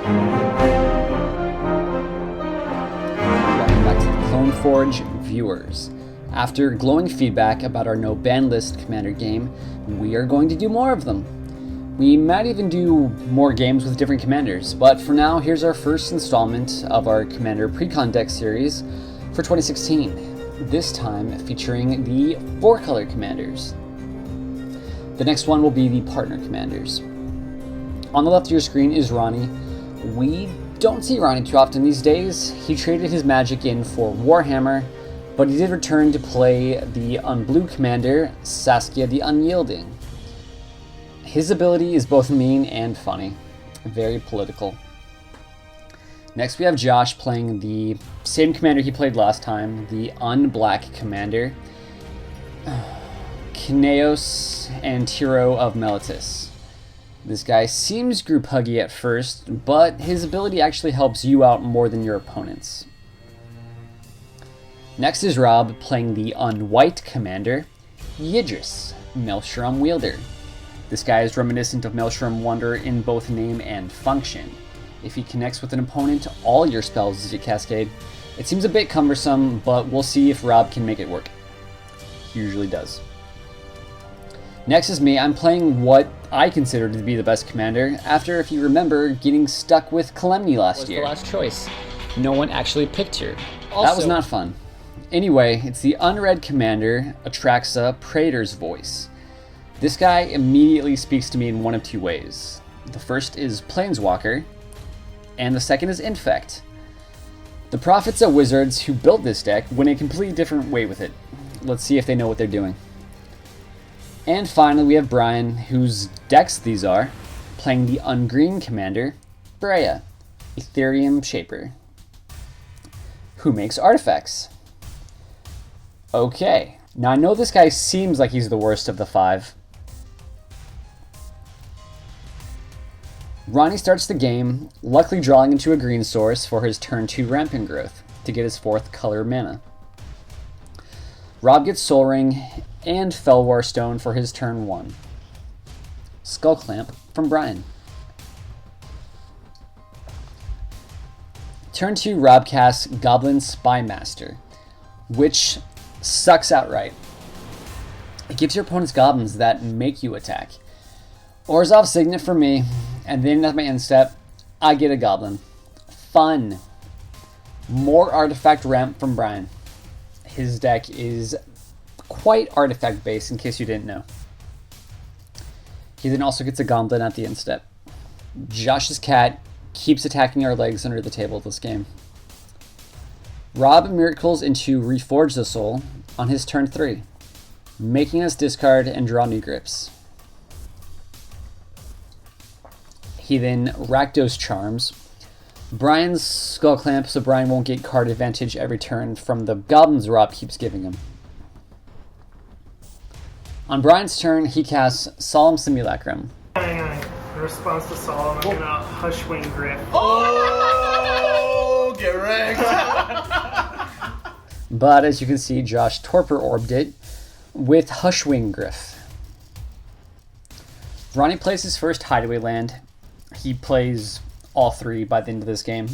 Welcome back to the Clone Forge viewers. After glowing feedback about our no ban list commander game, we are going to do more of them. We might even do more games with different commanders, but for now, here's our first installment of our Commander Precon deck series for 2016, this time featuring the 4-color commanders. The next one will be the partner commanders. On the left of your screen is Ronnie. We don't see Ronnie too often these days. He traded his magic in for Warhammer, but he did return to play the unblue commander, Saskia the Unyielding. His ability is both mean and funny, very political. Next we have Josh playing the same commander he played last time, the unblack commander, Kynaios and Tiro of Meletis. This guy seems group huggy at first, but his ability actually helps you out more than your opponents. Next is Rob playing the unwhite commander, Yidris, Maelstrom Wielder. This guy is reminiscent of Maelstrom Wonder in both name and function. If he connects with an opponent, all your spells get cascade. It seems a bit cumbersome, but we'll see if Rob can make it work. He usually does. Next is me. I'm playing what I consider to be the best commander, after, if you remember, getting stuck with Calamity last year. The last choice. No one actually picked her. That was not fun. Anyway, it's the unread commander, Atraxa, Praetor's Voice. This guy immediately speaks to me in one of two ways. The first is Planeswalker, and the second is Infect. The prophets of wizards who built this deck went a completely different way with it. Let's see if they know what they're doing. And finally we have Brian, whose decks these are, playing the ungreen commander, Breya, Ethereum Shaper, who makes artifacts. Okay, now I know this guy seems like he's the worst of the 5. Ronnie starts the game, luckily drawing into a green source for his turn 2 Rampant Growth to get his 4th color mana. Rob gets Soul Ring and Felwar Stone for his turn 1. Skull Clamp from Brian. Turn 2, Rob casts Goblin Spymaster, which sucks outright. It gives your opponent's goblins that make you attack. Orzhov Signet for me, and then at my end step, I get a goblin. Fun. More artifact ramp from Brian. His deck is quite artifact based, in case you didn't know. He then also gets a goblin at the end step. Josh's cat keeps attacking our legs under the table this game. Rob miracles into Reforge the Soul on his turn 3, making us discard and draw new grips. He then Rakdos Charms Brian's Skull Clamp, so Brian won't get card advantage every turn from the goblins Rob keeps giving him. On Brian's turn, he casts Solemn Simulacrum. Hang on. In response to Solemn, I'm gonna Hushwing Griff. Oh, get wrecked! But as you can see, Josh Torpor Orbed it with Hushwing Griff. Ronnie plays his first Hideaway land. He plays all 3 by the end of this game.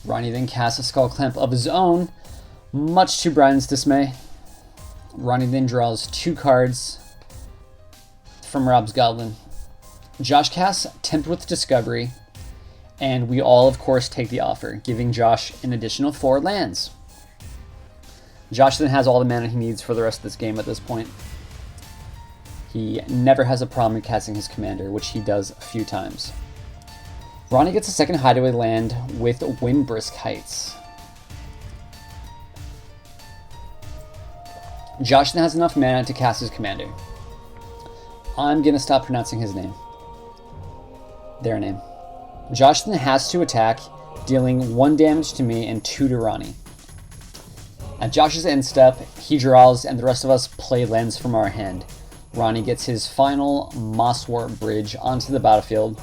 Ronnie then casts a Skull Clamp of his own, much to Brian's dismay. Ronnie then draws 2 cards from Rob's Goblin. Josh casts Tempt with Discovery, and we all, of course, take the offer, giving Josh an additional 4 lands. Josh then has all the mana he needs for the rest of this game at this point. He never has a problem in casting his commander, which he does a few times. Ronnie gets a second Hideaway land with Windbrisk Heights. Josh then has enough mana to cast his commander. I'm gonna stop pronouncing his name. Their name. Josh then has to attack, dealing 1 damage to me and 2 to Ronnie. At Josh's end step, he draws and the rest of us play lands from our hand. Ronnie gets his final Mosswort Bridge onto the battlefield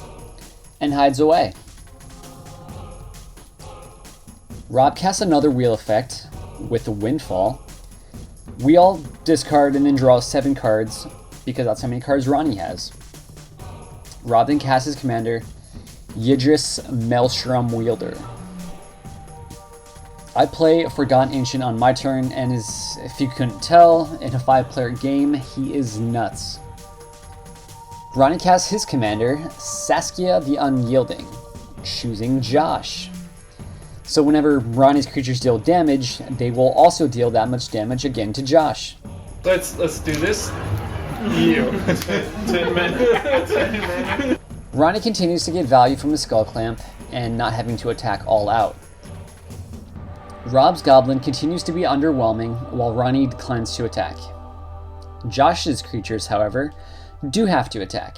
and hides away. Rob casts another wheel effect with a Windfall. We all discard and then draw 7 cards because that's how many cards Ronnie has. Rob then casts his commander, Yidris Maelstrom Wielder. I play Forgotten Ancient on my turn, and if you couldn't tell, in a 5-player game, he is nuts. Ronnie casts his commander, Saskia the Unyielding, choosing Josh. So whenever Ronnie's creatures deal damage, they will also deal that much damage again to Josh. Let's do this. You. 10 minutes. Ronnie continues to get value from the Skull Clamp and not having to attack all out. Rob's Goblin continues to be underwhelming while Ronnie declines to attack. Josh's creatures, however, do have to attack.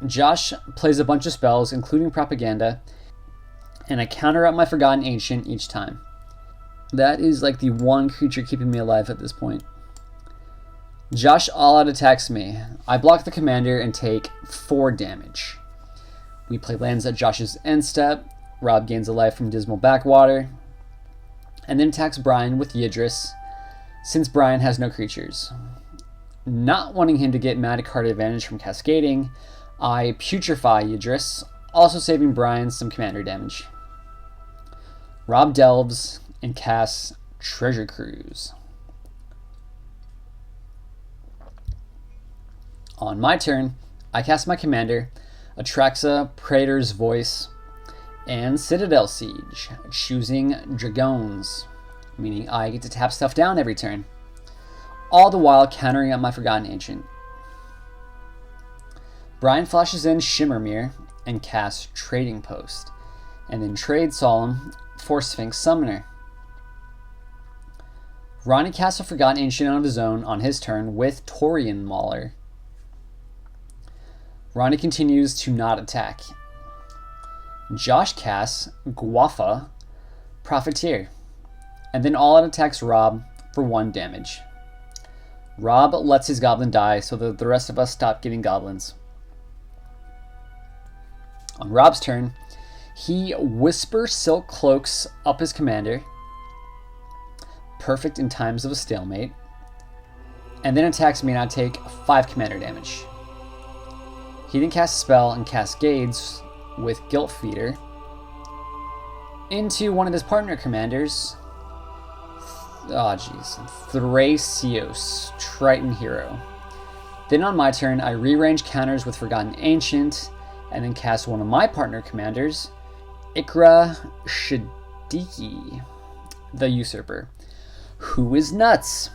Josh plays a bunch of spells, including Propaganda, and I counter up my Forgotten Ancient each time. That is like the one creature keeping me alive at this point. Josh all-out attacks me. I block the commander and take 4 damage. We play lands at Josh's end step. Rob gains a life from Dismal Backwater, and then attacks Brian with Yidris, since Brian has no creatures. Not wanting him to get Magic card advantage from cascading, I putrefy Yidris, also saving Brian some commander damage. Rob delves and casts Treasure Cruise. On my turn, I cast my commander, Atraxa, Praetor's Voice, and Citadel Siege, choosing Dragoons, meaning I get to tap stuff down every turn, all the while countering up my Forgotten Ancient. Brian flashes in Shimmermere and casts Trading Post, and then trades Solemn for Sphinx Summoner. Ronnie casts a Forgotten Ancient of his own on his turn with Taurian Mauler. Ronnie continues to not attack. Josh casts Guafa, Profiteer, and then all-out attacks Rob for 1 damage. Rob lets his goblin die so that the rest of us stop getting goblins. On Rob's turn, he Whisper Silk Cloaks up his commander, perfect in times of a stalemate, and then attacks me and I take 5 commander damage. He then casts a spell and cascades with Guilt Feeder into one of his partner commanders, Thrasios, Triton Hero. Then on my turn, I rearrange counters with Forgotten Ancient, and then cast one of my partner commanders, Ikra Shadiki, the Usurper, who is nuts.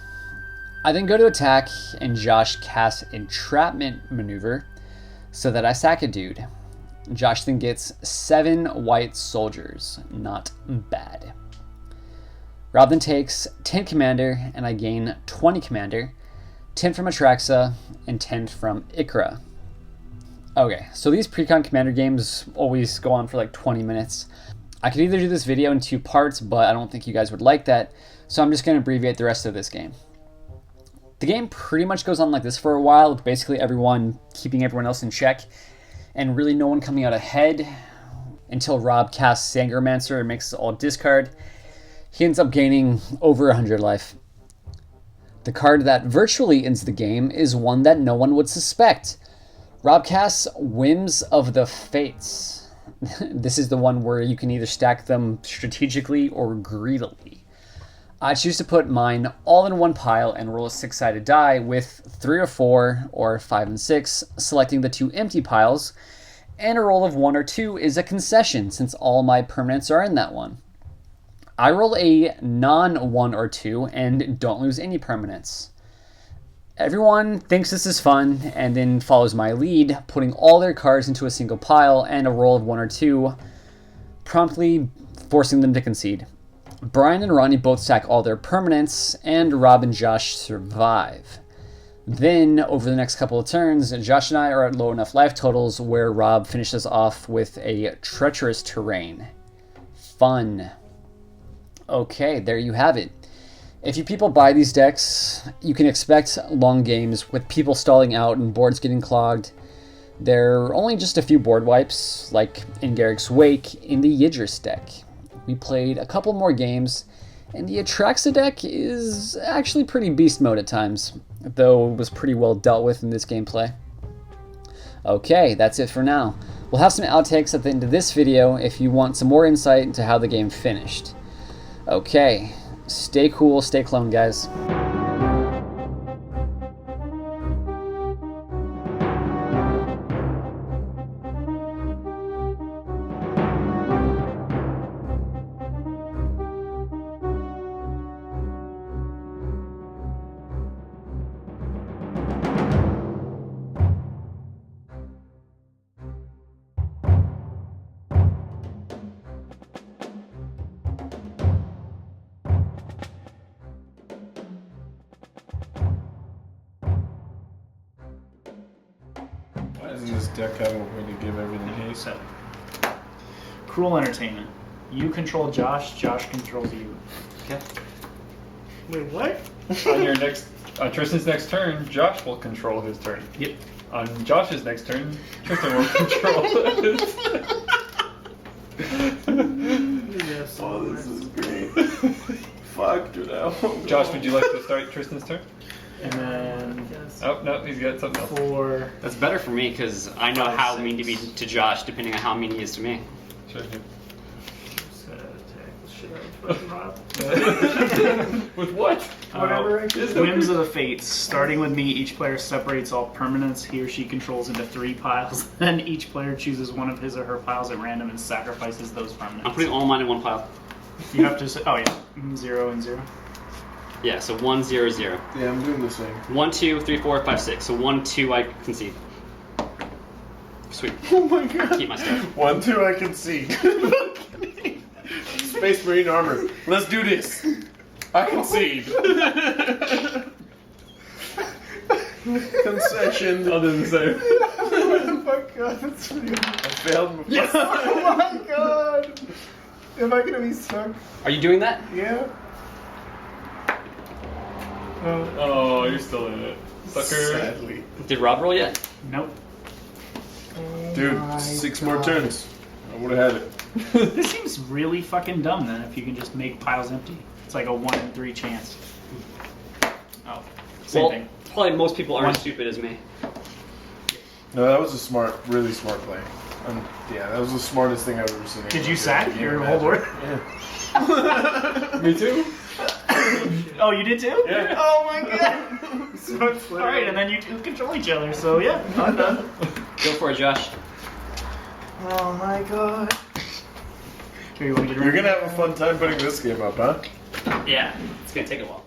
I then go to attack, and Josh casts Entrapment Maneuver so that I sack a dude. Josh then gets 7 white soldiers. Not bad. Rob then takes 10 commander, and I gain 20 commander, 10 from Atraxa, and 10 from Ikra. Okay, so these Precon commander games always go on for like 20 minutes. I could either do this video in 2 parts, but I don't think you guys would like that, so I'm just going to abbreviate the rest of this game. The game pretty much goes on like this for a while, with basically everyone keeping everyone else in check, and really no one coming out ahead until Rob casts Sangromancer and makes us all discard. He ends up gaining over 100 life. The card that virtually ends the game is one that no one would suspect. Rob casts Whims of the Fates. This is the one where you can either stack them strategically or greedily. I choose to put mine all in one pile and roll a 6-sided die with 3 or 4 or 5 and 6, selecting the 2 empty piles, and a roll of 1 or 2 is a concession since all my permanents are in that one. I roll a non-1 or 2 and don't lose any permanents. Everyone thinks this is fun and then follows my lead, putting all their cards into a single pile and a roll of 1 or 2, promptly forcing them to concede. Brian and Ronnie both stack all their permanents, and Rob and Josh survive. Then, over the next couple of turns, Josh and I are at low enough life totals where Rob finishes off with a Treacherous Terrain. Fun. Okay, there you have it. If you people buy these decks, you can expect long games with people stalling out and boards getting clogged. There are only just a few board wipes, like in Garrick's Wake, in the Yidris deck. We played a couple more games, and the Atraxa deck is actually pretty beast mode at times, though it was pretty well dealt with in this gameplay. Okay, that's it for now. We'll have some outtakes at the end of this video if you want some more insight into how the game finished. Okay, stay cool, stay clone, guys. Why doesn't this deck have a way to give everything haste? So, Cruel Entertainment. You control Josh, Josh controls you. Okay. Wait, what? On your next, on Tristan's next turn, Josh will control his turn. Yep. On Josh's next turn, Tristan will control his. Yes. Oh, this is great. Fuck, dude. Josh, would you like to start Tristan's turn? And then Oh, no, he's got something else. 4. That's better for me because I know how mean to be to Josh depending on how mean he is to me. Sure. With what? Whatever I can do. Whims of the Fates. Starting with me, each player separates all permanents he or she controls into 3 piles. Then each player chooses one of his or her piles at random and sacrifices those permanents. I'm putting all mine in one pile. You have to say, oh yeah, 0 and 0. Yeah, so 1, 0, 0. Yeah, I'm doing the same. 1, 2, 3, 4, 5, 6. So 1, 2, I concede. Sweet. Oh my god. Keep my stuff. 1, 2, I can see. Space Marine armor. Let's do this. I concede. Concession. I'll do the same. Oh my god, that's pretty good. I failed. Yes! Oh my god! Am I gonna be stuck? Are you doing that? Yeah. Oh, you're still in it. Sucker. Sadly. Did Rob roll yet? Nope. Dude, 6 more turns. I would have had it. This seems really fucking dumb then if you can just make piles empty. It's like a 1 in 3 chance. Oh, same Well, thing. probably most people aren't One. as stupid as me. No, that was a smart, really smart play. Yeah, that was the smartest thing I've ever seen. Did you sack your whole board? Yeah. Me too? Oh, you did too? Yeah. Oh my god. Alright, and then you two control each other, so yeah, I'm done. Go for it, Josh. Oh my god. Here, you want to get You're gonna have a fun time putting this game up, huh? Yeah, it's gonna take a while.